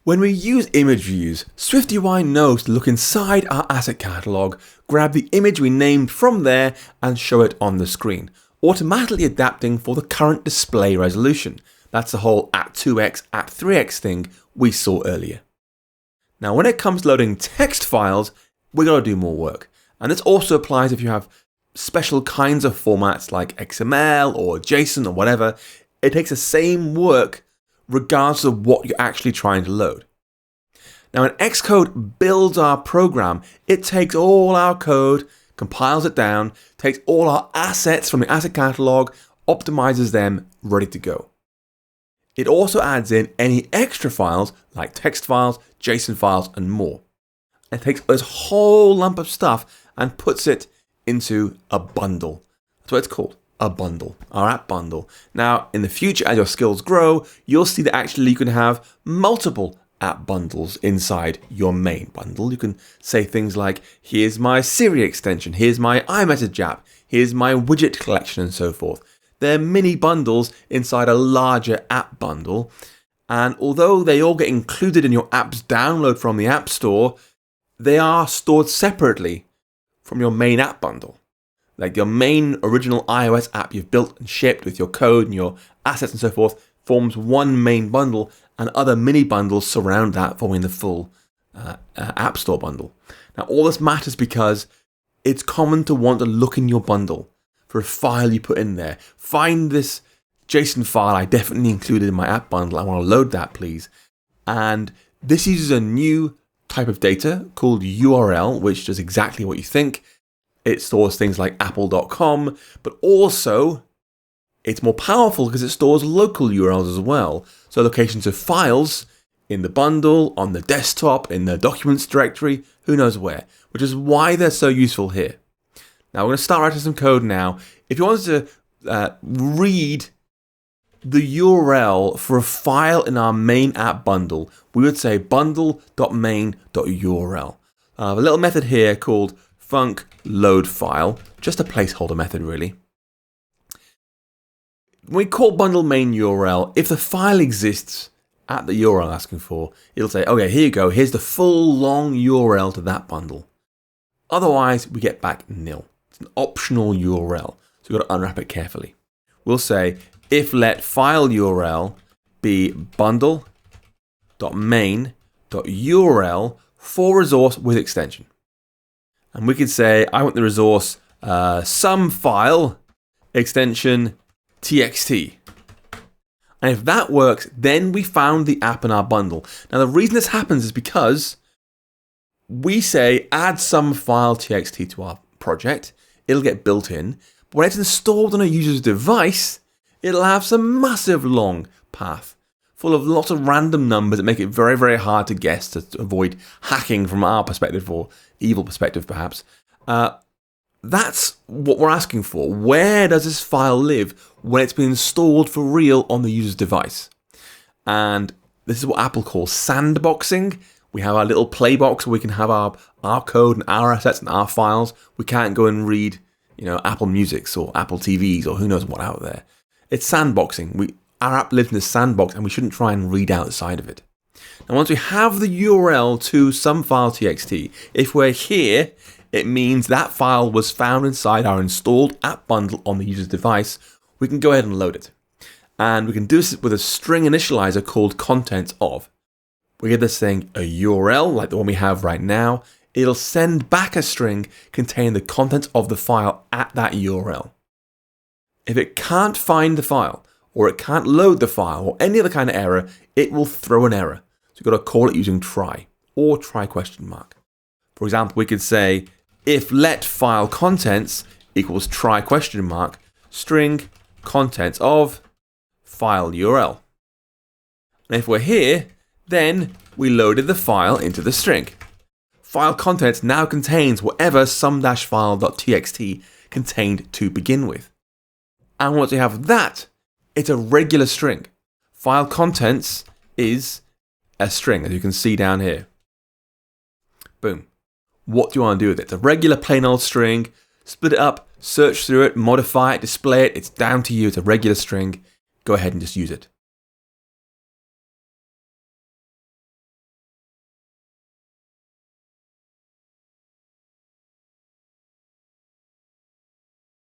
When we use image views, SwiftUI knows to look inside our asset catalog, grab the image we named from there and show it on the screen, automatically adapting for the current display resolution. That's the whole at 2x, at 3x thing we saw earlier. Now when it comes to loading text files, we're going to do more work. And this also applies if you have special kinds of formats like XML or JSON or whatever. It takes the same work regardless of what you're actually trying to load. Now when Xcode builds our program, it takes all our code, compiles it down, takes all our assets from the asset catalog, optimizes them, ready to go. It also adds in any extra files like text files, JSON files, and more. It takes this whole lump of stuff and puts it into a bundle. That's what it's called. A bundle, our app bundle. Now, in the future, as your skills grow, you'll see that actually you can have multiple app bundles inside your main bundle. You can say things like, here's my Siri extension, here's my iMessage app, here's my widget collection, and so forth. They're mini bundles inside a larger app bundle. And although they all get included in your app's download from the App Store, they are stored separately from your main app bundle. Like your main original iOS app you've built and shipped with your code and your assets and so forth forms one main bundle, and other mini bundles surround that, forming the full App Store bundle. Now all this matters because it's common to want to look in your bundle for a file you put in there. Find this JSON file I definitely included in my app bundle. I want to load that, please. And this uses a new type of data called URL, which does exactly what you think. It stores things like apple.com, but also it's more powerful because it stores local URLs as well. So locations of files in the bundle, on the desktop, in the documents directory, who knows where, which is why they're so useful here. Now we're going to start writing some code now. If you wanted to read the URL for a file in our main app bundle, we would say bundle.main.url. I have a little method here called funcLoadFile, just a placeholder method really. When we call bundle main URL, if the file exists at the URL asking for, it'll say, okay, here you go, here's the full long URL to that bundle. Otherwise, we get back nil. It's an optional URL, so we've got to unwrap it carefully. We'll say, if let file URL be bundle.main.url for resource with extension. And we could say, I want the resource some file extension txt. And if that works, then we found the app in our bundle. Now the reason this happens is because we say add some file txt to our project. It'll get built in. But when it's installed on a user's device, it'll have some massive long path full of lots of random numbers that make it very, very hard to guess, to avoid hacking from our perspective or evil perspective perhaps. That's what we're asking for. Where does this file live when it's been installed for real on the user's device? And this is what Apple calls sandboxing. We have our little play box where we can have our code and our assets and our files. We can't go and read, Apple Musics or Apple TVs or who knows what out there. It's sandboxing. Our app lives in this sandbox and we shouldn't try and read outside of it. Now once we have the URL to some file txt, if we're here, it means that file was found inside our installed app bundle on the user's device. We can go ahead and load it. And we can do this with a string initializer called contents of. We give this thing a URL like the one we have right now. It'll send back a string containing the contents of the file at that URL. If it can't find the file, or it can't load the file, or any other kind of error, it will throw an error. So you've got to call it using try, or try question mark. For example, we could say, if let file contents equals try question mark, string contents of file URL. And if we're here, then we loaded the file into the string. File contents now contains whatever sum-file.txt contained to begin with. And once we have that, it's a regular string. File contents is a string, as you can see down here. Boom. What do you want to do with it? It's a regular plain old string. Split it up, search through it, modify it, display it. It's down to you. It's a regular string. Go ahead and just use it.